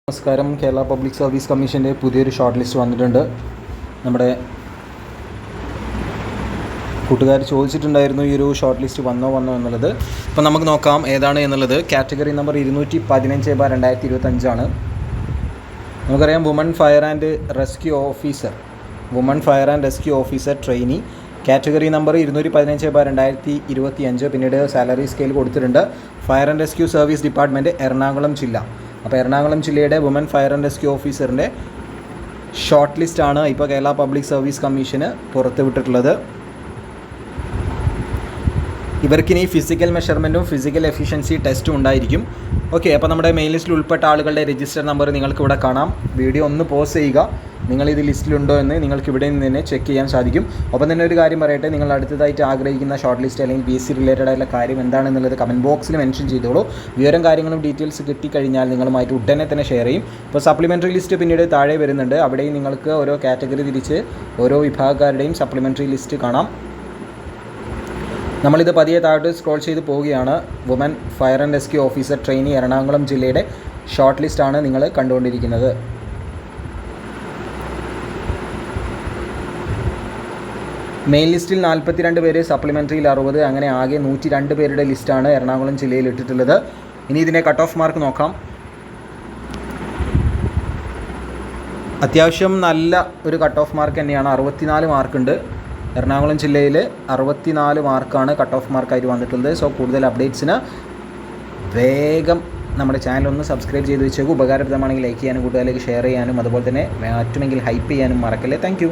നമസ്കാരം. Kerala public service കമ്മീഷൻ്റെ പുതിയൊരു ഷോർട്ട് ലിസ്റ്റ് വന്നിട്ടുണ്ട്. നമ്മുടെ കൂട്ടുകാർ ചോദിച്ചിട്ടുണ്ടായിരുന്നു ഈ ഒരു ഷോർട്ട് ലിസ്റ്റ് വന്നോ എന്നുള്ളത്. അപ്പോൾ നമുക്ക് നോക്കാം ഏതാണ് എന്നുള്ളത്. കാറ്റഗറി നമ്പർ 215/2025 നമുക്കറിയാം. Woman fire and rescue officer trainee. Category number 215/2025. പിന്നീട് സാലറി സ്കെയിൽ കൊടുത്തിട്ടുണ്ട്. Fire and rescue service department, Ernakulam ജില്ല. അപ്പോൾ എറണാകുളം ജില്ലയുടെ വുമൻ ഫയർ ആൻഡ് റെസ്ക്യൂ ഓഫീസറിൻ്റെ ഷോർട്ട് ലിസ്റ്റാണ് ഇപ്പോൾ കേരള പബ്ലിക് സർവീസ് കമ്മീഷന് പുറത്തുവിട്ടിട്ടുള്ളത്. ഇവർക്കിനി ഫിസിക്കൽ മെഷർമെൻറ്റും ഫിസിക്കൽ എഫിഷ്യൻസി ടെസ്റ്റും ഉണ്ടായിരിക്കും. ഓക്കെ, അപ്പോൾ നമ്മുടെ മെയിൻ ലിസ്റ്റിൽ ഉൾപ്പെട്ട ആളുകളുടെ രജിസ്റ്റർ നമ്പർ നിങ്ങൾക്ക് ഇവിടെ കാണാം. വീഡിയോ ഒന്ന് പോസ് ചെയ്യുക. നിങ്ങളിത് ലിസ്റ്റിലുണ്ടോ എന്ന് നിങ്ങൾക്ക് ഇവിടെ നിന്ന് തന്നെ ചെക്ക് ചെയ്യാൻ സാധിക്കും. ഒപ്പം തന്നെ ഒരു കാര്യം പറയട്ടെ, നിങ്ങൾ അടുത്തതായിട്ട് ആഗ്രഹിക്കുന്ന ഷോർട്ട് ലിസ്റ്റ് അല്ലെങ്കിൽ PSC റിലേറ്റഡ് ആയിട്ടുള്ള കാര്യം എന്താണെന്നുള്ളത് കമൻറ്റ് ബോക്സിൽ മെൻഷൻ ചെയ്തോളൂ. വിവരം കാര്യങ്ങളും ഡീറ്റെയിൽസ് കിട്ടിക്കഴിഞ്ഞാൽ നിങ്ങളുമായിട്ട് ഉടനെ തന്നെ ഷെയർ ചെയ്യും. ഇപ്പോൾ സപ്ലിമെൻ്ററി ലിസ്റ്റ് പിന്നീട് താഴെ വരുന്നുണ്ട്. അവിടെയും നിങ്ങൾക്ക് ഓരോ കാറ്റഗറി തിരിച്ച് ഓരോ വിഭാഗക്കാരുടെയും സപ്ലിമെൻ്ററി ലിസ്റ്റ് കാണാം. നമ്മളിത് പതിയെ താഴോട്ട് സ്ക്രോൾ ചെയ്ത് പോവുകയാണ്. Woman fire and rescue officer trainee, Ernakulam ജില്ലയുടെ ഷോർട്ട് ലിസ്റ്റാണ് നിങ്ങൾ കണ്ടുകൊണ്ടിരിക്കുന്നത്. മെയിൻ ലിസ്റ്റിൽ 42 പേര്, സപ്ലിമെൻ്ററിയിൽ 60, അങ്ങനെ ആകെ 102 പേരുടെ ലിസ്റ്റാണ് എറണാകുളം ജില്ലയിൽ ഇട്ടിട്ടുള്ളത്. ഇനി ഇതിൻ്റെ കട്ട് ഓഫ് മാർക്ക് നോക്കാം. അത്യാവശ്യം നല്ല ഒരു കട്ട് ഓഫ് മാർക്ക് തന്നെയാണ്. 64 മാർക്കുണ്ട്. എറണാകുളം ജില്ലയിൽ 64 മാർക്കാണ് കട്ട് ഓഫ് മാർക്കായിട്ട് വന്നിട്ടുള്ളത്. സോ കൂടുതൽ അപ്ഡേറ്റ്സിന് വേഗം നമ്മുടെ ചാനൽ ഒന്ന് സബ്സ്ക്രൈബ് ചെയ്ത് വെച്ചേക്കും. ഉപകാരപ്രദമാണെങ്കിൽ ലൈക്ക് ചെയ്യാനും കൂട്ടുകാരിലേക്ക് ഷെയർ ചെയ്യാനും അതുപോലെ തന്നെ മറ്റുമെങ്കിൽ ഹൈപ്പ് ചെയ്യാനും മറക്കല്ലേ. താങ്ക്